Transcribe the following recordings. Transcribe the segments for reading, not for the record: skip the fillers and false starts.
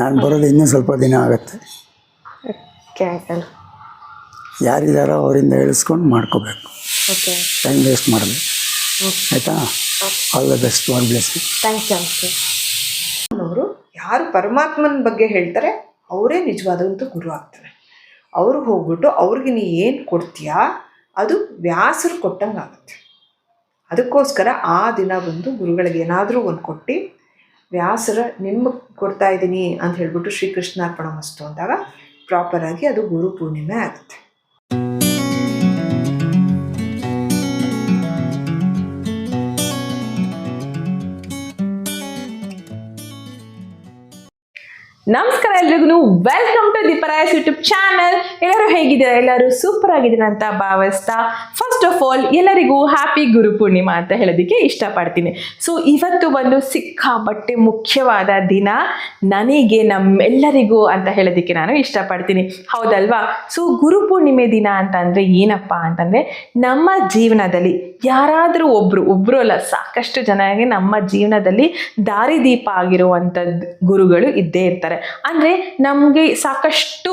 ನಾನು ಬರೋದು ಇನ್ನೂ ಸ್ವಲ್ಪ ದಿನ ಆಗುತ್ತೆ. Okay uncle. ಯಾರಿದ್ದಾರೋ ಅವರಿಂದ ಹೇಳಿಸ್ಕೊಂಡು ಮಾಡ್ಕೋಬೇಕು. ಓಕೆ ಟೈಮ್ ವೇಸ್ಟ್ ಮಾಡಬೇಕು. ಆಯಿತಾ? All the best. God bless you. Thank you uncle. ಅವರು ಯಾರು ಪರಮಾತ್ಮನ ಬಗ್ಗೆ ಹೇಳ್ತಾರೆ ಅವರೇ ನಿಜವಾದಂಥ ಗುರು ಆಗ್ತಾರೆ. ಅವರು ಹೋಗ್ಬಿಟ್ಟು ಅವ್ರಿಗೆ ನೀ ಏನು ಕೊಡ್ತೀಯಾ ಅದು ವ್ಯಾಸರು ಕೊಟ್ಟಂಗೆ ಆಗುತ್ತೆ. ಅದಕ್ಕೋಸ್ಕರ ಆ ದಿನ ಬಂದು ಗುರುಗಳಿಗೆ ಏನಾದರೂ ಒಂದು ಕೊಟ್ಟು ವ್ಯಾಸರ ನಿಮಗೆ ಕೊಡ್ತಾ ಇದ್ದೀನಿ ಅಂತ ಹೇಳ್ಬಿಟ್ಟು ಶ್ರೀಕೃಷ್ಣಾರ್ಪಣ ಮಸ್ತು ಅಂದಾಗ ಪ್ರಾಪರಾಗಿ ಅದು ಗುರು ಪೂರ್ಣಿಮೆ ಆಗುತ್ತೆ. ನಮಸ್ಕಾರ ಎಲ್ರಿಗೂ, ವೆಲ್ಕಮ್ ಟು ದೀಪರಾಯಸ್ ಯೂಟ್ಯೂಬ್ ಚಾನಲ್. ಎಲ್ಲರೂ ಹೇಗಿದ್ದೀರಾ? ಎಲ್ಲರೂ ಸೂಪರ್ ಆಗಿದ್ದೀರಾ ಅಂತ ಭಾವಿಸ್ತಾ ಫಸ್ಟ್ ಆಫ್ ಆಲ್ ಎಲ್ಲರಿಗೂ ಹ್ಯಾಪಿ ಗುರು ಪೂರ್ಣಿಮಾ ಅಂತ ಹೇಳೋದಕ್ಕೆ ಇಷ್ಟಪಡ್ತೀನಿ. ಸೊ ಇವತ್ತು ಒಂದು ಸಿಕ್ಕಾಪಟ್ಟೆ ಮುಖ್ಯವಾದ ದಿನ ನನಗೆ, ನಮ್ಮೆಲ್ಲರಿಗೂ ಅಂತ ಹೇಳೋದಕ್ಕೆ ನಾನು ಇಷ್ಟಪಡ್ತೀನಿ, ಹೌದಲ್ವಾ? ಸೊ ಗುರು ಪೂರ್ಣಿಮೆ ದಿನ ಅಂತಂದರೆ ಏನಪ್ಪ ಅಂತಂದರೆ, ನಮ್ಮ ಜೀವನದಲ್ಲಿ ಯಾರಾದರೂ ಒಬ್ಬರು ಅಲ್ಲ, ಸಾಕಷ್ಟು ಜನರಿಗೆ ನಮ್ಮ ಜೀವನದಲ್ಲಿ ದಾರಿದೀಪ ಆಗಿರುವಂಥದ್ದು ಗುರುಗಳು ಇದ್ದೇ ಇರ್ತಾರೆ. ಅಂದರೆ ನಮಗೆ ಸಾಕಷ್ಟು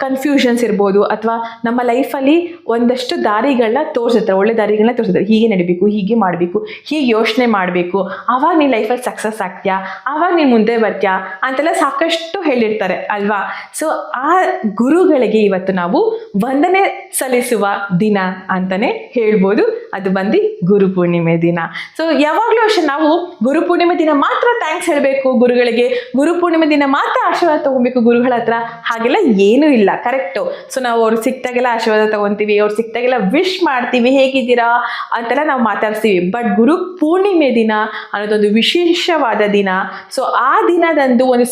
ಕನ್ಫ್ಯೂಷನ್ಸ್ ಇರ್ಬೋದು, ಅಥವಾ ನಮ್ಮ ಲೈಫಲ್ಲಿ ಒಂದಷ್ಟು ದಾರಿಗಳನ್ನ ತೋರಿಸಿರ್ತಾರೆ, ಒಳ್ಳೆ ದಾರಿಗಳನ್ನ ತೋರಿಸಿರ್ತಾರೆ. ಹೀಗೆ ನಡಿಬೇಕು, ಹೀಗೆ ಮಾಡಬೇಕು, ಹೀಗೆ ಯೋಚನೆ ಮಾಡಬೇಕು, ಆವಾಗ ನೀನು ಲೈಫಲ್ಲಿ ಸಕ್ಸಸ್ ಆಗ್ತೀಯಾ, ಆವಾಗ ನೀನು ಮುಂದೆ ಬರ್ತೀಯಾ ಅಂತೆಲ್ಲ ಸಾಕಷ್ಟು ಹೇಳಿರ್ತಾರೆ ಅಲ್ವಾ? ಸೊ ಆ ಗುರುಗಳಿಗೆ ಇವತ್ತು ನಾವು ವಂದನೆ ಸಲ್ಲಿಸುವ ದಿನ ಅಂತಲೇ ಹೇಳ್ಬೋದು. ಅದು ಬಂದು ಗುರು ಪೂರ್ಣಿಮೆ ದಿನ. ಸೊ ಯಾವಾಗಲೂ ಅಷ್ಟೇ ನಾವು ಗುರು ಪೂರ್ಣಿಮೆ ದಿನ ಮಾತ್ರ ಥ್ಯಾಂಕ್ಸ್ ಹೇಳಬೇಕು ಗುರುಗಳಿಗೆ, ಗುರು ಪೂರ್ಣಿಮೆ ದಿನ ಮಾತ್ರ ಆಶೀರ್ವಾದ ತಗೊಬೇಕು ಗುರುಗಳ ಹತ್ರ, ಹಾಗೆಲ್ಲ ಏನೂ ಇಲ್ಲ. ಕರೆಕ್ಟು. ಸೊ ನಾವು ಅವ್ರು ಸಿಕ್ತಾಗೆಲ್ಲ ಆಶೀರ್ವಾದ ತಗೊತೀವಿ, ಅವ್ರು ಸಿಕ್ತಾಗೆಲ್ಲ ವಿಶ್ ಮಾಡ್ತೀವಿ, ಹೇಗಿದ್ದೀರಾ ಅಂತೆಲ್ಲ ನಾವು ಮಾತಾಡ್ತೀವಿ. ಬಟ್ ಗುರು ಪೂರ್ಣಿಮೆ ದಿನ ಅನ್ನೋದೊಂದು ವಿಶೇಷವಾದ ದಿನ. ಸೊ ಆ ದಿನದಂದು ಒಂದು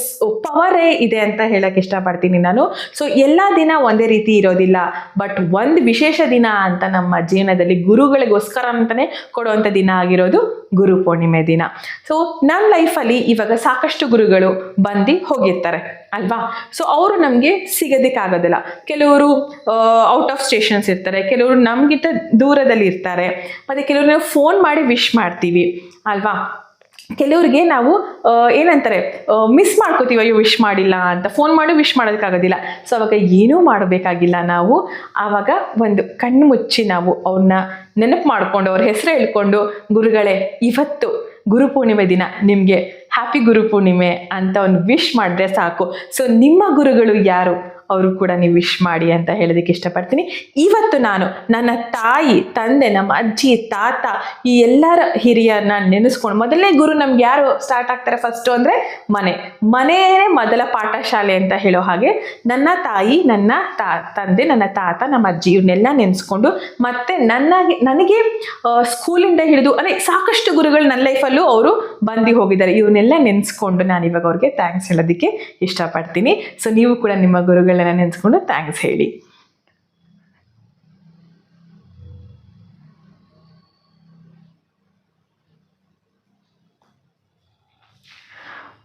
ಪವರೇ ಇದೆ ಅಂತ ಹೇಳಕ್ಕೆ ಇಷ್ಟಪಡ್ತೀನಿ ನಾನು. ಸೊ ಎಲ್ಲ ದಿನ ಒಂದೇ ರೀತಿ ಇರೋದಿಲ್ಲ, ಬಟ್ ಒಂದು ವಿಶೇಷ ದಿನ ಅಂತ ನಮ್ಮ ಜೀವನದಲ್ಲಿ ಗುರುಗಳಿಗೋಸ್ಕರ ಅಂತಲೇ ಕೊಡುವಂಥ ದಿನ ಆಗಿರೋದು ಗುರು ಪೂರ್ಣಿಮೆ ದಿನ. ಸೊ ನಮ್ಮ ಲೈಫಲ್ಲಿ ಇವಾಗ ಸಾಕಷ್ಟು ಗುರುಗಳು ಬಂದು ಹೋಗಿರ್ತಾರೆ ಅಲ್ವಾ? ಸೊ ಅವರು ನಮಗೆ ಸಿಗೋದಕ್ಕಾಗೋದಿಲ್ಲ. ಕೆಲವರು ಔಟ್ ಆಫ್ ಸ್ಟೇಷನ್ಸ್ ಇರ್ತಾರೆ, ಕೆಲವರು ನಮಗಿಂತ ದೂರದಲ್ಲಿ ಇರ್ತಾರೆ, ಮತ್ತು ಕೆಲವರು ನಾವು ಫೋನ್ ಮಾಡಿ ವಿಶ್ ಮಾಡ್ತೀವಿ ಅಲ್ವಾ? ಕೆಲವ್ರಿಗೆ ನಾವು ಏನಂತಾರೆ, ಮಿಸ್ ಮಾಡ್ಕೋತೀವಿ, ಅಯ್ಯೋ ವಿಶ್ ಮಾಡಿಲ್ಲ ಅಂತ. ಫೋನ್ ಮಾಡಿ ವಿಶ್ ಮಾಡೋದಕ್ಕಾಗೋದಿಲ್ಲ. ಸೊ ಅವಾಗ ಏನೂ ಮಾಡಬೇಕಾಗಿಲ್ಲ. ನಾವು ಆವಾಗ ಒಂದು ಕಣ್ಣು ಮುಚ್ಚಿ ನಾವು ಅವ್ರನ್ನ ನೆನಪು ಮಾಡಿಕೊಂಡು ಅವ್ರ ಹೆಸರು ಹೇಳ್ಕೊಂಡು, ಗುರುಗಳೇ ಇವತ್ತು ಗುರು ಪೂರ್ಣಿಮೆ ದಿನ ನಿಮಗೆ ಹ್ಯಾಪಿ ಗುರು ಪೂರ್ಣಿಮೆ ಅಂತ ಒಂದು ವಿಶ್ ಮಾಡಿದ್ರೆ ಸಾಕು. ಸೊ ನಿಮ್ಮ ಗುರುಗಳು ಯಾರು ಅವರು ಕೂಡ ನೀವು ವಿಶ್ ಮಾಡಿ ಅಂತ ಹೇಳೋದಕ್ಕೆ ಇಷ್ಟಪಡ್ತೀನಿ. ಇವತ್ತು ನಾನು ನನ್ನ ತಾಯಿ, ತಂದೆ, ನಮ್ಮ ಅಜ್ಜಿ, ತಾತ, ಈ ಎಲ್ಲರ ಹಿರಿಯರನ್ನ ನೆನೆಸ್ಕೊಂಡು, ಮೊದಲನೇ ಗುರು ನಮ್ಗೆ ಯಾರು ಸ್ಟಾರ್ಟ್ ಆಗ್ತಾರೆ ಫಸ್ಟು ಅಂದರೆ ಮನೆಯೇ ಮೊದಲ ಪಾಠಶಾಲೆ ಅಂತ ಹೇಳೋ ಹಾಗೆ ನನ್ನ ತಾಯಿ, ನನ್ನ ತಂದೆ, ನನ್ನ ತಾತ, ನಮ್ಮ ಅಜ್ಜಿ ಇವನ್ನೆಲ್ಲ ನೆನೆಸ್ಕೊಂಡು, ಮತ್ತು ನನಗೆ ಸ್ಕೂಲಿಂದ ಹಿಡಿದು ಅಂದರೆ ಸಾಕಷ್ಟು ಗುರುಗಳು ನನ್ನ ಲೈಫಲ್ಲೂ ಅವರು ಬಂದು ಹೋಗಿದ್ದಾರೆ. ಇವನ್ನೆಲ್ಲ ನೆನೆಸ್ಕೊಂಡು ನಾನು ಇವಾಗ ಅವ್ರಿಗೆ ಥ್ಯಾಂಕ್ಸ್ ಹೇಳೋದಕ್ಕೆ ಇಷ್ಟಪಡ್ತೀನಿ. ಸೊ ನೀವು ಕೂಡ ನಿಮ್ಮ ಗುರುಗಳನ್ನ ನೆನೆಸ್ಕೊಂಡು ಥ್ಯಾಂಕ್ಸ್ ಹೇಳಿ.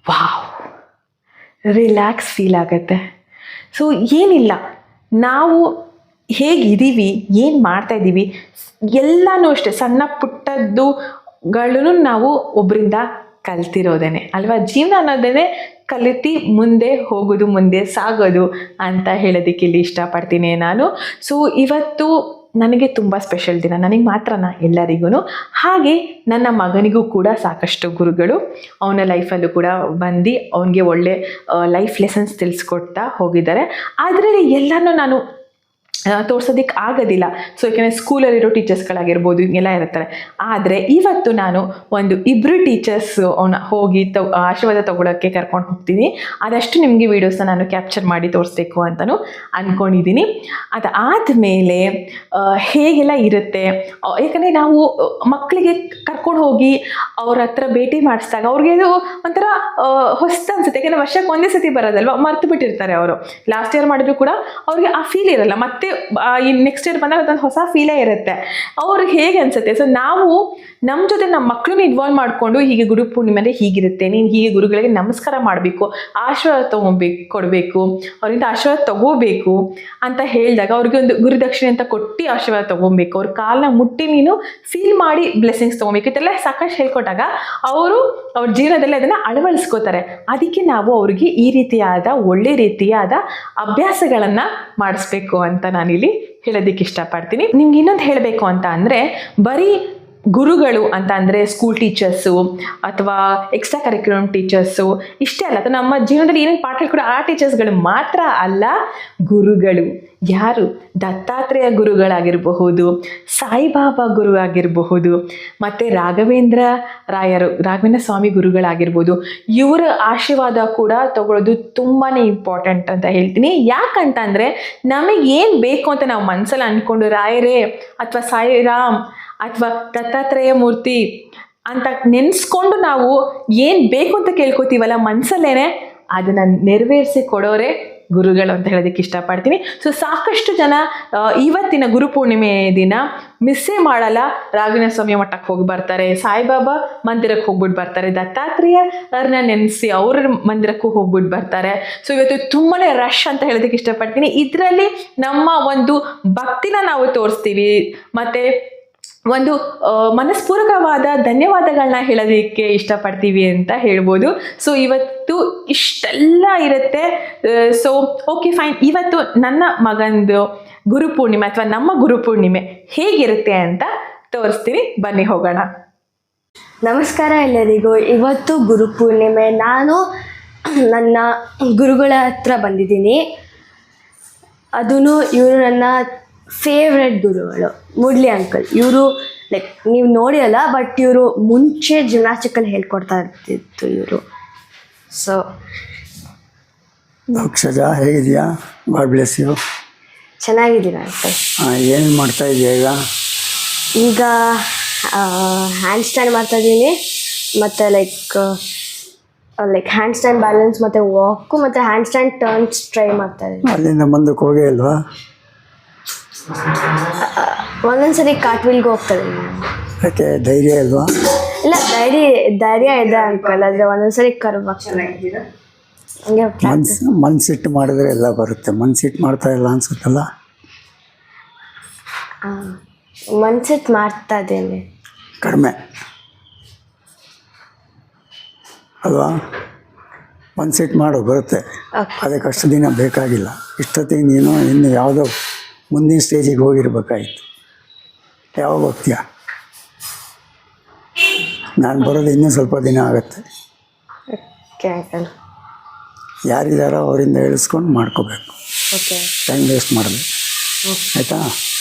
ವಾವ್, ರಿಲ್ಯಾಕ್ಸ್ ಫೀಲ್ ಆಗುತ್ತೆ. ಸೊ ಏನಿಲ್ಲ, ನಾವು ಹೇಗಿದ್ದೀವಿ, ಏನು ಮಾಡ್ತಾಯಿದ್ದೀವಿ ಎಲ್ಲನೂ ಅಷ್ಟೇ, ಸಣ್ಣ ಪುಟ್ಟದ್ದುಗಳನ್ನು ನಾವು ಒಬ್ಬರಿಂದ ಕಲ್ತಿರೋದೇನೆ ಅಲ್ವಾ? ಜೀವನ ಅನ್ನೋದೇ ಕಲಿತು ಮುಂದೆ ಹೋಗೋದು, ಮುಂದೆ ಸಾಗೋದು ಅಂತ ಹೇಳೋದಕ್ಕೆ ಇಲ್ಲಿ ಇಷ್ಟಪಡ್ತೀನಿ ನಾನು. ಸೊ ಇವತ್ತು ನನಗೆ ತುಂಬ ಸ್ಪೆಷಲ್ ದಿನ, ನನಗೆ ಮಾತ್ರನಾ ಎಲ್ಲರಿಗೂ, ಹಾಗೆ ನನ್ನ ಮಗನಿಗೂ ಕೂಡ ಸಾಕಷ್ಟು ಗುರುಗಳು ಅವನ ಲೈಫಲ್ಲೂ ಕೂಡ ಬಂದು ಅವನಿಗೆ ಒಳ್ಳೆ ಲೈಫ್ ಲೆಸನ್ಸ್ ತಿಳಿಸ್ಕೊಡ್ತಾ ಹೋಗಿದ್ದಾರೆ. ಆದರೆ ಎಲ್ಲನೂ ನಾನು ತೋರ್ಸೋದಕ್ಕೆ ಆಗೋದಿಲ್ಲ. ಸೊ ಯಾಕೆಂದರೆ ಸ್ಕೂಲಲ್ಲಿರೋ ಟೀಚರ್ಸ್ಗಳಾಗಿರ್ಬೋದು ಎಲ್ಲ ಇರ್ತಾರೆ. ಆದರೆ ಇವತ್ತು ನಾನು ಇಬ್ಬರು ಟೀಚರ್ಸ್ ಅವನ್ನ ಹೋಗಿ ಆಶೀರ್ವಾದ ತೊಗೊಳಕ್ಕೆ ಕರ್ಕೊಂಡು ಹೋಗ್ತೀನಿ. ಅದಷ್ಟು ನಿಮಗೆ ವೀಡಿಯೋಸ್ನ ನಾನು ಕ್ಯಾಪ್ಚರ್ ಮಾಡಿ ತೋರಿಸ್ಬೇಕು ಅಂತಲೂ ಅಂದ್ಕೊಂಡಿದ್ದೀನಿ. ಅದಾದಮೇಲೆ ಹೇಗೆಲ್ಲ ಇರುತ್ತೆ, ಯಾಕಂದರೆ ನಾವು ಮಕ್ಕಳಿಗೆ ಕರ್ಕೊಂಡು ಹೋಗಿ ಅವ್ರ ಹತ್ರ ಭೇಟಿ ಮಾಡಿಸಿದಾಗ ಅವ್ರಿಗೆ ಇದು ಒಂಥರ ಹೊಸ್ತು ಅನ್ಸುತ್ತೆ. ಯಾಕೆಂದರೆ ವರ್ಷಕ್ಕೆ ಒಂದೇ ಸತಿ ಬರೋದಲ್ವ, ಮರ್ತು ಬಿಟ್ಟಿರ್ತಾರೆ ಅವರು. ಲಾಸ್ಟ್ ಇಯರ್ ಮಾಡಿದ್ರು ಕೂಡ ಅವ್ರಿಗೆ ಆ ಫೀಲ್ ಇರಲ್ಲ. ಮತ್ತೆ ಈ ನೆಕ್ಸ್ಟ್ ಇಯರ್ ಬಂದಾಗ ಅದೊಂದು ಹೊಸ ಫೀಲೇ ಇರುತ್ತೆ. ಅವ್ರಿಗೆ ಹೇಗೆ ಅನಿಸುತ್ತೆ. ಸೊ ನಾವು ನಮ್ಮ ಜೊತೆ ನಮ್ಮ ಮಕ್ಕಳನ್ನ ಇನ್ವಾಲ್ವ್ ಮಾಡಿಕೊಂಡು ಹೀಗೆ ಗುರು ಪೂರ್ಣಿಮೆ ಅಂದರೆ ಹೀಗಿರುತ್ತೆ, ನೀನು ಹೀಗೆ ಗುರುಗಳಿಗೆ ನಮಸ್ಕಾರ ಮಾಡಬೇಕು, ಆಶೀರ್ವಾದ ಕೊಡಬೇಕು, ಅವರಿಂದ ಆಶೀರ್ವಾದ ತಗೋಬೇಕು ಅಂತ ಹೇಳಿದಾಗ ಅವ್ರಿಗೆ ಒಂದು ಗುರುದಕ್ಷಿಣೆ ಅಂತ ಕೊಟ್ಟು ಆಶೀರ್ವಾದ ತೊಗೊಬೇಕು, ಅವ್ರ ಕಾಲನ್ನ ಮುಟ್ಟಿ ನೀನು ಫೀಲ್ ಮಾಡಿ ಬ್ಲೆಸ್ಸಿಂಗ್ಸ್ ತೊಗೊಬೇಕು. ಇದೆಲ್ಲ ಸಾಕಷ್ಟು ಹೇಳ್ಕೊಟ್ಟಾಗ ಅವರು ಅವ್ರ ಜೀವನದಲ್ಲಿ ಅದನ್ನು ಅಳವಡಿಸ್ಕೋತಾರೆ. ಅದಕ್ಕೆ ನಾವು ಅವ್ರಿಗೆ ಈ ರೀತಿಯಾದ ಒಳ್ಳೆ ರೀತಿಯಾದ ಅಭ್ಯಾಸಗಳನ್ನು ಮಾಡಿಸ್ಬೇಕು ಅಂತ ನಾನಿಲ್ಲಿ ಹೇಳೋದಕ್ಕೆ ಇಷ್ಟಪಡ್ತೀನಿ. ನಿಮ್ಗೆ ಇನ್ನೊಂದು ಹೇಳಬೇಕು ಅಂತ ಅಂದರೆ, ಬರೀ ಗುರುಗಳು ಅಂತ ಅಂದರೆ ಸ್ಕೂಲ್ ಟೀಚರ್ಸು ಅಥವಾ ಎಕ್ಸ್ಟ್ರಾ ಕರಿಕ್ಯುಲಮ್ ಟೀಚರ್ಸು ಇಷ್ಟೇ ಅಲ್ಲ, ಅಥವಾ ನಮ್ಮ ಜೀವನದಲ್ಲಿ ಏನೇನು ಪಾಠ ಹೇಳ್ಕೊಡೋ ಆ ಟೀಚರ್ಸ್ಗಳು ಮಾತ್ರ ಅಲ್ಲ. ಗುರುಗಳು ಯಾರು? ದತ್ತಾತ್ರೇಯ ಗುರುಗಳಾಗಿರಬಹುದು, ಸಾಯಿಬಾಬಾ ಗುರು ಆಗಿರಬಹುದು, ಮತ್ತು ರಾಘವೇಂದ್ರ ಸ್ವಾಮಿ ಗುರುಗಳಾಗಿರ್ಬೋದು. ಇವರ ಆಶೀರ್ವಾದ ಕೂಡ ತಗೊಳ್ಳೋದು ತುಂಬಾ ಇಂಪಾರ್ಟೆಂಟ್ ಅಂತ ಹೇಳ್ತೀನಿ. ಯಾಕಂತಂದರೆ ನಮಗೆ ಏನು ಬೇಕು ಅಂತ ನಾವು ಮನಸ್ಸಲ್ಲಿ ಅಂದ್ಕೊಂಡು ರಾಯರೇ ಅಥವಾ ಸಾಯಿರಾಮ್ ಅಥವಾ ದತ್ತಾತ್ರೇಯ ಮೂರ್ತಿ ಅಂತ ನೆನೆಸ್ಕೊಂಡು ನಾವು ಏನು ಬೇಕು ಅಂತ ಕೇಳ್ಕೊತೀವಲ್ಲ ಮನಸ್ಸಲ್ಲೇನೆ, ಅದನ್ನು ನೆರವೇರಿಸಿ ಕೊಡೋರೆ ಗುರುಗಳು ಅಂತ ಹೇಳೋದಕ್ಕೆ ಇಷ್ಟಪಡ್ತೀನಿ. ಸೊ ಸಾಕಷ್ಟು ಜನ ಇವತ್ತಿನ ಗುರು ಪೂರ್ಣಿಮೆ ದಿನ ಮಿಸ್ಸೇ ಮಾಡಲ್ಲ. ರಾಘವೇಂದ್ರ ಸ್ವಾಮಿ ಮಠಕ್ಕೆ ಹೋಗಿ ಬರ್ತಾರೆ, ಸಾಯಿಬಾಬಾ ಮಂದಿರಕ್ಕೆ ಹೋಗ್ಬಿಟ್ಟು ಬರ್ತಾರೆ, ದತ್ತಾತ್ರೇಯರನ್ನ ನೆನೆಸಿ ಅವ್ರ ಮಂದಿರಕ್ಕೂ ಹೋಗ್ಬಿಟ್ಟು ಬರ್ತಾರೆ. ಸೊ ಇವತ್ತು ತುಂಬಾ ರಶ್ ಅಂತ ಹೇಳೋದಕ್ಕೆ ಇಷ್ಟಪಡ್ತೀನಿ. ಇದರಲ್ಲಿ ನಮ್ಮ ಒಂದು ಭಕ್ತಿನ ನಾವು ತೋರಿಸ್ತೀವಿ, ಮತ್ತು ಒಂದು ಮನಸ್ಪೂರ್ವಕವಾದ ಧನ್ಯವಾದಗಳನ್ನ ಹೇಳೋದಕ್ಕೆ ಇಷ್ಟಪಡ್ತೀವಿ ಅಂತ ಹೇಳ್ಬೋದು. ಸೊ ಇವತ್ತು ಇಷ್ಟೆಲ್ಲ ಇರುತ್ತೆ. ಸೊ ಓಕೆ ಫೈನ್, ಇವತ್ತು ನನ್ನ ಮಗಂದು ಗುರುಪೂರ್ಣಿಮೆ ಅಥವಾ ನಮ್ಮ ಗುರುಪೂರ್ಣಿಮೆ ಹೇಗಿರುತ್ತೆ ಅಂತ ತೋರಿಸ್ತೀನಿ, ಬನ್ನಿ ಹೋಗೋಣ. ನಮಸ್ಕಾರ ಎಲ್ಲರಿಗೂ. ಇವತ್ತು ಗುರುಪೂರ್ಣಿಮೆ. ನಾನು ನನ್ನ ಗುರುಗಳ ಹತ್ರ ಬಂದಿದ್ದೀನಿ. ಅದೂ ಇವರು ನನ್ನ ಫೇವ್ರೆಟ್ ಗುರುಗಳು, ಮುರಳಿ ಅಂಕಲ್. ಇವರು ಲೈಕ್ ನೀವು ನೋಡಿಯಲ್ಲ, ಬಟ್ ಇವರು ಮುಂಚೆ ಜಿಮ್ನಾಸ್ಟಿಕಲ್ಲಿ ಹೇಳ್ಕೊಡ್ತಾ ಇರ್ತಿತ್ತು ಇವರು. ಸೊ ಅಕ್ಷಜ ಹೇಗಿದೆಯಾ? God bless you. ಚೆನ್ನಾಗಿದ್ದೀರ ಅಂಕಲ್. ಏನು ಮಾಡ್ತಾ ಇದೆಯಾ ಈಗ? ಈಗ ಹ್ಯಾಂಡ್ ಸ್ಟ್ಯಾಂಡ್ ಮಾಡ್ತಾಯಿದ್ದೀನಿ, ಮತ್ತು ಲೈಕ್ ಹ್ಯಾಂಡ್ ಸ್ಟ್ಯಾಂಡ್ ಬ್ಯಾಲೆನ್ಸ್ ಮತ್ತು ವಾಕು ಮತ್ತು ಹ್ಯಾಂಡ್ ಸ್ಟ್ಯಾಂಡ್ ಟರ್ನ್ಸ್ ಟ್ರೈ ಮಾಡ್ತಾಯಿದ್ದೀನಿ. ಅಲ್ಲಿಂದ ಮುಂದಕ್ಕೆ ಹೋಗೇ ಇಲ್ವಾ? ಒಂದೊಂದ್ಸರಿ ಕಾಟ್ವಿಲ್ಗೆ ಹೋಗ್ತದೆ. ಯಾಕೆ ಧೈರ್ಯ ಇಲ್ವಾ? ಇಲ್ಲ, ಧೈರ್ಯ ಇದೆ ಅಂಕಲ್, ಆದರೆ ಒಂದೊಂದ್ಸರಿ ಕರ್ವ್ ಆಗ್ತದೆ. ಹಂಗೆ ಮನ್ಸಿಟ್ಟು ಮಾಡಿದ್ರೆ ಎಲ್ಲ ಬರುತ್ತೆ. ಮನ್ಸಿಟ್ಟು ಮಾಡ್ತಾ ಇಲ್ಲ ಅನ್ಸುತ್ತಲ್ಲ? ಮನ್ಸಿಟ್ಟು ಮಾಡ್ತಾ ಇದ್ದೇನೆ, ಕಡಿಮೆ ಅಲ್ವಾ? ಮನ್ಸಿಟ್ಟು ಮಾಡು, ಬರುತ್ತೆ. ಅದಕ್ಕೆ ಅಷ್ಟು ದಿನ ಬೇಕಾಗಿಲ್ಲ. ಇಷ್ಟೊತ್ತಿಗೆ ನೀನು ಇನ್ನು ಯಾವುದೋ ಮುಂದಿನ ಸ್ಟೇಜಿಗೆ ಹೋಗಿರ್ಬೇಕಾಯ್ತು. ಯಾವಾಗ ಹೋಗ್ತೀಯ? ನಾನು ಬರೋದು ಇನ್ನೂ ಸ್ವಲ್ಪ ದಿನ ಆಗುತ್ತೆ. ಯಾರಿದ್ದಾರೋ ಅವರಿಂದ ಹೇಳಿಸ್ಕೊಂಡು ಮಾಡ್ಕೋಬೇಕು. ಟೈಮ್ ವೇಸ್ಟ್ ಮಾಡಬೇಕು, ಆಯಿತಾ?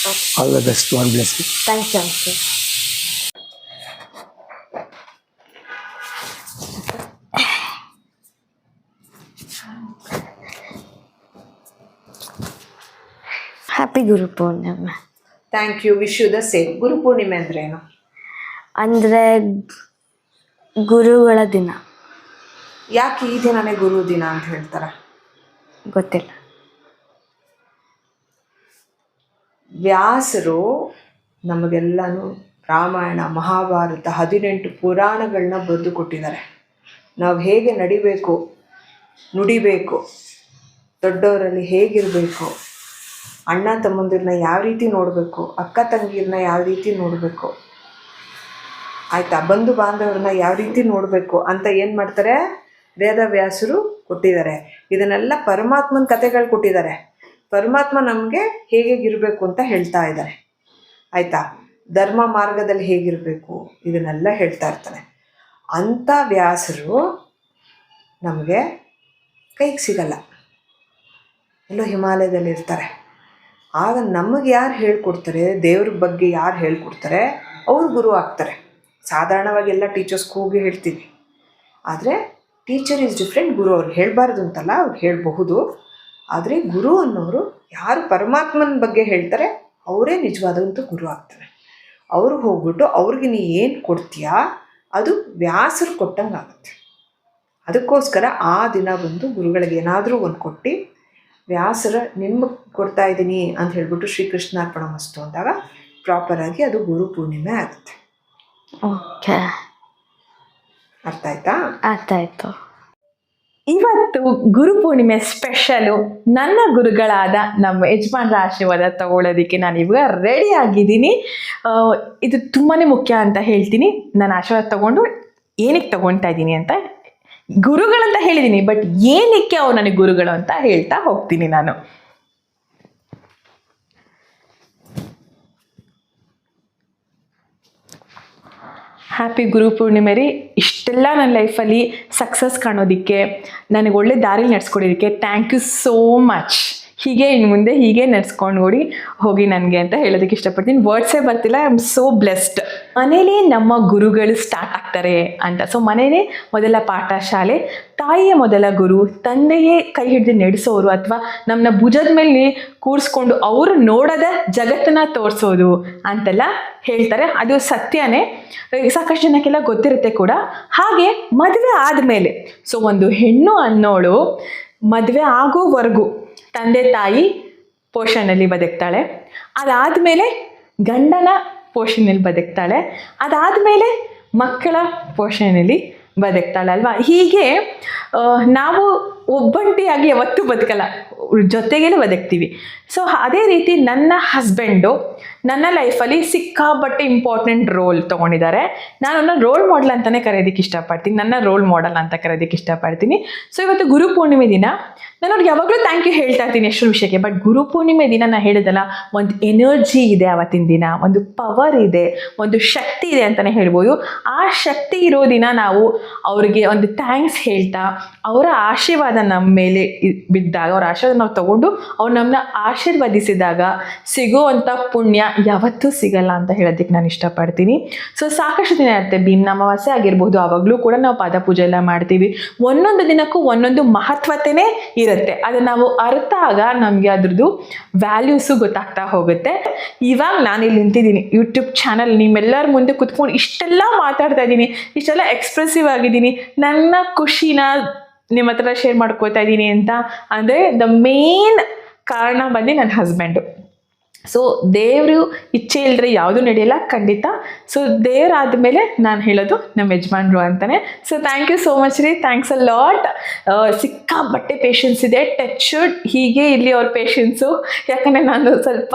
All the best. God bless you. Thank you uncle. Happy Guru Purnima. Thank you. Wish you the same. Guru Purnima ಅಂದರೆ ಏನು? ಅಂದರೆ ಗುರುಗಳ ದಿನ. ಯಾಕೆ ಈ ದಿನನೇ ಗುರು ದಿನ ಅಂತ ಹೇಳ್ತಾರೆ? ಗೊತ್ತಿಲ್ಲ. ವ್ಯಾಸರು ನಮಗೆಲ್ಲನೂ ರಾಮಾಯಣ, ಮಹಾಭಾರತ, 18 ಪುರಾಣಗಳನ್ನ ಬರೆದು ಕೊಟ್ಟಿದ್ದಾರೆ. ನಾವು ಹೇಗೆ ನಡಿಬೇಕು, ನುಡಿಬೇಕು, ದೊಡ್ಡವರಲ್ಲಿ ಹೇಗಿರಬೇಕು, ಅಣ್ಣ ತಮ್ಮಂದಿರನ್ನ ಯಾವ ರೀತಿ ನೋಡಬೇಕು, ಅಕ್ಕ ತಂಗಿರನ್ನ ಯಾವ ರೀತಿ ನೋಡಬೇಕು, ಆಯಿತಾ, ಬಂಧು ಬಾಂಧವ್ರನ್ನ ಯಾವ ರೀತಿ ನೋಡಬೇಕು ಅಂತ ಏನು ಮಾಡ್ತಾರೆ, ವೇದವ್ಯಾಸರು ಕೊಟ್ಟಿದ್ದಾರೆ. ಇದನ್ನೆಲ್ಲ ಪರಮಾತ್ಮನ ಕಥೆಗಳು ಕೊಟ್ಟಿದ್ದಾರೆ. ಪರಮಾತ್ಮ ನಮಗೆ ಹೇಗಿರಬೇಕು ಅಂತ ಹೇಳ್ತಾ ಇದ್ದಾರೆ, ಆಯಿತಾ. ಧರ್ಮ ಮಾರ್ಗದಲ್ಲಿ ಹೇಗಿರಬೇಕು ಇದನ್ನೆಲ್ಲ ಹೇಳ್ತಾ ಇರ್ತಾನೆ. ಅಂಥ ವ್ಯಾಸರು ನಮಗೆ ಕೈಗೆ ಸಿಗಲ್ಲ, ಎಲ್ಲೋ ಹಿಮಾಲಯದಲ್ಲಿ ಇರ್ತಾರೆ. ಆಗ ನಮಗೆ ಯಾರು ಹೇಳ್ಕೊಡ್ತಾರೆ, ದೇವ್ರ ಬಗ್ಗೆ ಯಾರು ಹೇಳ್ಕೊಡ್ತಾರೆ, ಅವ್ರು ಗುರು ಆಗ್ತಾರೆ. ಸಾಧಾರಣವಾಗಿ ಎಲ್ಲ ಟೀಚರ್ಸ್ಗೆ ಹೋಗಿ ಹೇಳ್ತೀವಿ, ಆದರೆ ಟೀಚರ್ ಈಸ್ ಡಿಫ್ರೆಂಟ್. ಗುರು ಅವ್ರು ಹೇಳಬಾರ್ದು ಅಂತಲ್ಲ, ಅವ್ರು ಹೇಳಬಹುದು. ಆದರೆ ಗುರು ಅನ್ನೋರು ಯಾರು ಪರಮಾತ್ಮನ ಬಗ್ಗೆ ಹೇಳ್ತಾರೆ ಅವರೇ ನಿಜವಾದಂಥ ಗುರು ಆಗ್ತಾರೆ. ಅವ್ರು ಹೋಗ್ಬಿಟ್ಟು ಅವ್ರಿಗೆ ನೀ ಏನು ಕೊಡ್ತೀಯಾ ಅದು ವ್ಯಾಸರು ಕೊಟ್ಟಂಗೆ ಆಗುತ್ತೆ. ಅದಕ್ಕೋಸ್ಕರ ಆ ದಿನ ಬಂದು ಗುರುಗಳಿಗೆ ಏನಾದರೂ ಒಂದು ಕೊಟ್ಟು ವ್ಯಾಸರ ನಿಮಗೆ ಕೊಡ್ತಾ ಇದ್ದೀನಿ ಅಂತ ಹೇಳ್ಬಿಟ್ಟು ಶ್ರೀಕೃಷ್ಣಾರ್ಪಣಮಸ್ತು ಅಂದಾಗ ಪ್ರಾಪರಾಗಿ ಅದು ಗುರು ಪೂರ್ಣಿಮೆ ಆಗುತ್ತೆ. ಓಕೆ, ಅರ್ಥ ಆಯ್ತಾ? ಅರ್ಥ ಆಯಿತು. ಇವತ್ತು ಗುರು ಪೂರ್ಣಿಮೆ ಸ್ಪೆಷಲು ನನ್ನ ಗುರುಗಳಾದ ನಮ್ಮ ಯಜಮಾನ್ರ ಆಶೀರ್ವಾದ ತಗೊಳ್ಳೋದಕ್ಕೆ ನಾನು ಇವಾಗ ರೆಡಿ ಆಗಿದ್ದೀನಿ. ಇದು ತುಂಬಾ ಮುಖ್ಯ ಅಂತ ಹೇಳ್ತೀನಿ. ನಾನು ಆಶೀರ್ವಾದ ತಗೊಂಡು ಏನಕ್ಕೆ ತಗೊಳ್ತಾ ಇದ್ದೀನಿ ಅಂತ, ಗುರುಗಳಂತ ಹೇಳಿದ್ದೀನಿ, ಬಟ್ ಏನಕ್ಕೆ ಅವ್ರು ನನಗೆ ಗುರುಗಳು ಅಂತ ಹೇಳ್ತಾ ಹೋಗ್ತೀನಿ ನಾನು. ಹ್ಯಾಪಿ ಗುರು ಪೂರ್ಣಿಮೆ ರೀ. ಇಷ್ಟೆಲ್ಲ ನನ್ನ ಲೈಫಲ್ಲಿ ಸಕ್ಸಸ್ ಕಾಣೋದಕ್ಕೆ, ನನಗೆ ಒಳ್ಳೆ ದಾರಿಲಿ ನಡೆಸ್ಕೊಡೋದಕ್ಕೆ ಥ್ಯಾಂಕ್ ಯು ಸೋ ಮಚ್. ಹೀಗೆ ಇನ್ನು ಮುಂದೆ ಹೀಗೆ ನಡ್ಸ್ಕೊಂಡು ಹೋಗಿ ನನಗೆ ಅಂತ ಹೇಳೋದಕ್ಕೆ ಇಷ್ಟಪಡ್ತೀನಿ. ವರ್ಡ್ಸೇ ಬರ್ತಿಲ್ಲ. I am so blessed. ಮನೇಲಿ ನಮ್ಮ ಗುರುಗಳು ಸ್ಟಾರ್ಟ್ ಆಗ್ತಾರೆ ಅಂತ. ಸೊ ಮನೇಲೇ ಮೊದಲ ಪಾಠ ಶಾಲೆ, ತಾಯಿಯೇ ಮೊದಲ ಗುರು, ತಂದೆಯೇ ಕೈ ಹಿಡಿದು ನಡೆಸೋರು ಅಥವಾ ನಮ್ಮನ್ನ ಭುಜದ ಮೇಲೆ ಕೂರಿಸ್ಕೊಂಡು ಅವರು ನೋಡದ ಜಗತ್ತನ್ನ ತೋರಿಸೋದು ಅಂತೆಲ್ಲ ಹೇಳ್ತಾರೆ. ಅದು ಸತ್ಯನೇ, ಸಾಕಷ್ಟು ಜನಕ್ಕೆಲ್ಲ ಗೊತ್ತಿರುತ್ತೆ ಕೂಡ. ಹಾಗೆ ಮದುವೆ ಆದಮೇಲೆ, ಸೊ ಒಂದು ಹೆಣ್ಣು ಅನ್ನೋಳು ಮದುವೆ ಆಗೋವರೆಗೂ ತಂದೆ ತಾಯಿ ಪೋಷಣೆಯಲ್ಲಿ ಬದುಕ್ತಾಳೆ. ಅದಾದಮೇಲೆ ಗಂಡನ ಪೋಷಣೆಯಲ್ಲಿ ಬದುಕ್ತಾಳೆ. ಅದಾದಮೇಲೆ ಮಕ್ಕಳ ಪೋಷಣೆಯಲ್ಲಿ ಬದುಕ್ತಾಳೆ ಅಲ್ವಾ. ಹೀಗೆ ನಾವು ಒಬ್ಬಂಟಿಯಾಗಿ ಯಾವತ್ತೂ ಬದುಕಲ್ಲ, ಜೊತೆಗೇ ಬದುಕ್ತೀವಿ. ಸೊ ಅದೇ ರೀತಿ ನನ್ನ ಹಸ್ಬೆಂಡು ನನ್ನ ಲೈಫಲ್ಲಿ ಸಿಕ್ಕಾಪಟ್ಟೆ ಇಂಪಾರ್ಟೆಂಟ್ ರೋಲ್ ತೊಗೊಂಡಿದ್ದಾರೆ. ನಾನು ರೋಲ್ ಮಾಡೆಲ್ ಅಂತಲೇ ಕರೆಯೋದಕ್ಕೆ ಇಷ್ಟಪಡ್ತೀನಿ, ನನ್ನ ರೋಲ್ ಮಾಡೆಲ್ ಅಂತ ಕರೆಯೋದಕ್ಕೆ ಇಷ್ಟಪಡ್ತೀನಿ. ಸೊ ಇವತ್ತು ಗುರು ಪೂರ್ಣಿಮೆ ದಿನ ನಾನು ಅವ್ರಿಗೆ ಯಾವಾಗಲೂ ಥ್ಯಾಂಕ್ ಯು ಹೇಳ್ತಾ ಇರ್ತೀನಿ ಎಷ್ಟು ವಿಷಯಕ್ಕೆ. ಬಟ್ ಗುರು ಪೂರ್ಣಿಮೆ ದಿನ ನಾನು ಹೇಳಿದಲ್ಲ, ಒಂದು ಎನರ್ಜಿ ಇದೆ ಆವತ್ತಿನ ದಿನ, ಒಂದು ಪವರ್ ಇದೆ, ಒಂದು ಶಕ್ತಿ ಇದೆ ಅಂತಲೇ ಹೇಳ್ಬೋದು. ಆ ಶಕ್ತಿ ಇರೋ ದಿನ ನಾವು ಅವರಿಗೆ ಒಂದು ಥ್ಯಾಂಕ್ಸ್ ಹೇಳ್ತಾ, ಅವರ ಆಶೀರ್ವಾದ ನಮ್ಮ ಮೇಲೆ ಬಿದ್ದಾಗ, ಅವರ ಆಶೀರ್ವಾದ ನಾವು ತಗೊಂಡು ಅವ್ರು ನಮ್ಮನ್ನ ಆಶೀರ್ವದಿಸಿದಾಗ ಸಿಗುವಂಥ ಪುಣ್ಯ ಯಾವತ್ತೂ ಸಿಗಲ್ಲ ಅಂತ ಹೇಳೋದಕ್ಕೆ ನಾನು ಇಷ್ಟಪಡ್ತೀನಿ. ಸೊ ಸಾಕಷ್ಟು ದಿನ ಇರುತ್ತೆ, ಭೀಮ್ನ ಅಮಾವಾಸ್ಯೆ ಆಗಿರ್ಬೋದು, ಆವಾಗಲೂ ಕೂಡ ನಾವು ಪಾದ ಪೂಜೆ ಎಲ್ಲ ಮಾಡ್ತೀವಿ. ಒಂದೊಂದು ದಿನಕ್ಕೂ ಒಂದೊಂದು ಮಹತ್ವತೆಯೇ ಇರುತ್ತೆ. ಅದನ್ನು ನಾವು ಅರ್ಥ ಆಗ ನಮಗೆ ಅದ್ರದ್ದು ವ್ಯಾಲ್ಯೂಸು ಗೊತ್ತಾಗ್ತಾ ಹೋಗುತ್ತೆ. ಇವಾಗ ನಾನು ಇಲ್ಲಿ ನಿಂತಿದ್ದೀನಿ ಯೂಟ್ಯೂಬ್ ಚಾನಲ್, ನಿಮ್ಮೆಲ್ಲರ ಮುಂದೆ ಕುತ್ಕೊಂಡು ಇಷ್ಟೆಲ್ಲ ಮಾತಾಡ್ತಾ ಇದ್ದೀನಿ, ಇಷ್ಟೆಲ್ಲ ಎಕ್ಸ್ಪ್ರೆಸಿವ್ ಆಗಿದ್ದೀನಿ, ನನ್ನ ಖುಷಿನ ನಿಮ್ಮ ಹತ್ರ ಶೇರ್ ಮಾಡ್ಕೋತಾ ಇದ್ದೀನಿ ಅಂತ ಅಂದರೆ ದ ಮೇನ್ ಕಾರಣ ಬಂದು ನನ್ನ ಹಸ್ಬೆಂಡು. ಸೊ ದೇವರು ಇಚ್ಛೆ ಇಲ್ಲದ್ರೆ ಯಾವುದೂ ನಡೆಯಲ್ಲ ಖಂಡಿತ. ಸೊ ದೇವರಾದಮೇಲೆ ನಾನು ಹೇಳೋದು ನಮ್ಮ ಯಜಮಾನ್ರು ಅಂತಲೇ. So thank you so much ರೀ, ಥ್ಯಾಂಕ್ಸ್ ಅ ಲಾಟ್. ಸಿಕ್ಕಾಪಟ್ಟೆ ಪೇಷನ್ಸ್ ಇದೆ, ಟಚ್ವುಡ್ ಹೀಗೆ ಇರಲಿ ಅವ್ರ ಪೇಷನ್ಸು. ಯಾಕಂದರೆ ನಾನು ಸ್ವಲ್ಪ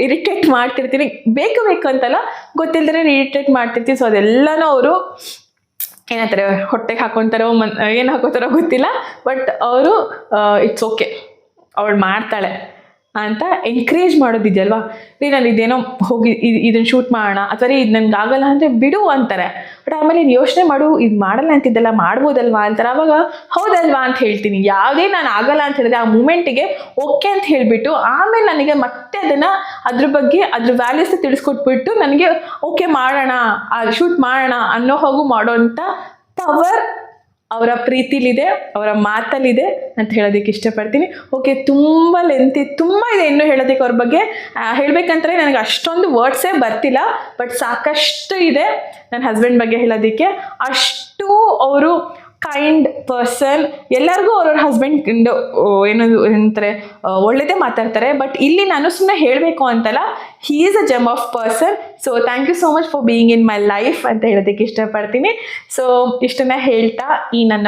ಇರಿಟೇಟ್ ಮಾಡ್ತಿರ್ತೀನಿ, ಬೇಕು ಅಂತಲ್ಲ, ಗೊತ್ತಿಲ್ಲದ್ರೆ ಇರಿಟೇಟ್ ಮಾಡ್ತಿರ್ತೀನಿ. ಸೊ ಅದೆಲ್ಲನೂ ಅವರು ಏನಂತಾರೆ, ಹೊಟ್ಟೆಗೆ ಹಾಕೊತಾರೋ ಏನು ಹಾಕೋತಾರೋ ಗೊತ್ತಿಲ್ಲ, ಬಟ್ ಅವರು ಇಟ್ಸ್ ಓಕೆ, ಅವಳು ಮಾಡ್ತಾಳೆ ಅಂತ ಎಂಕರೇಜ್ ಮಾಡೋದಿದೆಯಲ್ವಾ ರೀ. ನಾನು ಇದೇನೋ ಹೋಗಿ ಇದನ್ನು ಶೂಟ್ ಮಾಡೋಣ ಅಥವಾ ರೀ ಇದು ನನಗೆ ಆಗಲ್ಲ ಅಂದರೆ ಬಿಡು ಅಂತಾರೆ. ಬಟ್ ಆಮೇಲೆ ಯೋಚನೆ ಮಾಡು, ಇದು ಮಾಡಲ್ಲ ಅಂತಿದ್ದೆಲ್ಲ ಮಾಡ್ಬೋದಲ್ವಾ ಅಂತಾರೆ. ಆವಾಗ ಹೌದಲ್ವಾ ಅಂತ ಹೇಳ್ತೀನಿ. ಯಾವುದೇ ನಾನು ಆಗಲ್ಲ ಅಂತ ಹೇಳಿದ್ರೆ ಆ ಮೂಮೆಂಟಿಗೆ ಓಕೆ ಅಂತ ಹೇಳಿಬಿಟ್ಟು ಆಮೇಲೆ ನನಗೆ ಮತ್ತೆ ಅದನ್ನು ಅದ್ರ ಬಗ್ಗೆ ಅದ್ರ ವ್ಯಾಲ್ಯೂಸ್ ತಿಳಿಸ್ಕೊಟ್ಬಿಟ್ಟು ನನಗೆ ಓಕೆ ಮಾಡೋಣ, ಶೂಟ್ ಮಾಡೋಣ ಅನ್ನೋ ಹೋಗು ಮಾಡೋಂಥ ಪವರ್ ಅವರ ಪ್ರೀತಿಲಿದೆ, ಅವರ ಮಾತಲ್ಲಿದೆ ಅಂತ ಹೇಳೋದಕ್ಕೆ ಇಷ್ಟಪಡ್ತೀನಿ. ಓಕೆ, ತುಂಬ ಲೆಂತಿ, ತುಂಬ ಇದೆ ಇನ್ನೂ ಹೇಳೋದಕ್ಕೆ ಅವ್ರ ಬಗ್ಗೆ. ಹೇಳಬೇಕಂದ್ರೆ ನನಗೆ ಅಷ್ಟೊಂದು ವರ್ಡ್ಸೇ ಬರ್ತಿಲ್ಲ, ಬಟ್ ಸಾಕಷ್ಟು ಇದೆ ನನ್ನ ಹಸ್ಬೆಂಡ್ ಬಗ್ಗೆ ಹೇಳೋದಕ್ಕೆ. ಅಷ್ಟು ಅವರು ಕೈಂಡ್ ಪರ್ಸನ್. ಎಲ್ಲರಿಗೂ ಅವ್ರವ್ರ ಹಸ್ಬೆಂಡ್ ಏನದು ಅಂತಾರೆ, ಒಳ್ಳೆಯದೇ ಮಾತಾಡ್ತಾರೆ. ಬಟ್ ಇಲ್ಲಿ ನಾನು ಸುಮ್ಮನೆ ಹೇಳಬೇಕು ಅಂತಲ್ಲ, he is a gem of person. So thank you so much for being in my life ಅಂತ ಹೇಳೋದಕ್ಕೆ ಇಷ್ಟಪಡ್ತೀನಿ. ಸೊ ಇಷ್ಟನ್ನ ಹೇಳ್ತಾ ಈ ನನ್ನ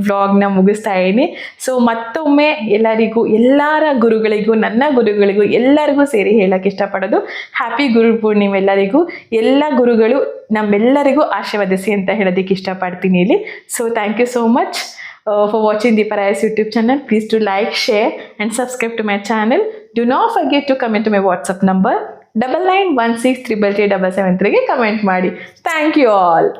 ವ್ಲಾಗ್ನ ಮುಗಿಸ್ತಾ ಇದ್ದೀನಿ. ಸೊ ಮತ್ತೊಮ್ಮೆ ಎಲ್ಲರಿಗೂ, ಎಲ್ಲರ ಗುರುಗಳಿಗೂ, ನನ್ನ ಗುರುಗಳಿಗೂ ಎಲ್ಲರಿಗೂ ಸೇರಿ ಹೇಳೋಕ್ಕೆ ಇಷ್ಟಪಡೋದು ಹ್ಯಾಪಿ ಗುರು ಪೂರ್ಣಿಮೆ ಎಲ್ಲರಿಗೂ. ಎಲ್ಲ ಗುರುಗಳು ನಮ್ಮೆಲ್ಲರಿಗೂ ಆಶೀರ್ವದಿಸಿ ಅಂತ ಹೇಳೋದಕ್ಕೆ ಇಷ್ಟಪಡ್ತೀನಿ ಇಲ್ಲಿ. So thank you so much for watching Deepa Ray's YouTube channel. Please do like, share and subscribe to my channel. Do not forget to comment to my WhatsApp number 9916337773 ಗೆ ಕಮೆಂಟ್ ಮಾಡಿ. Thank you all.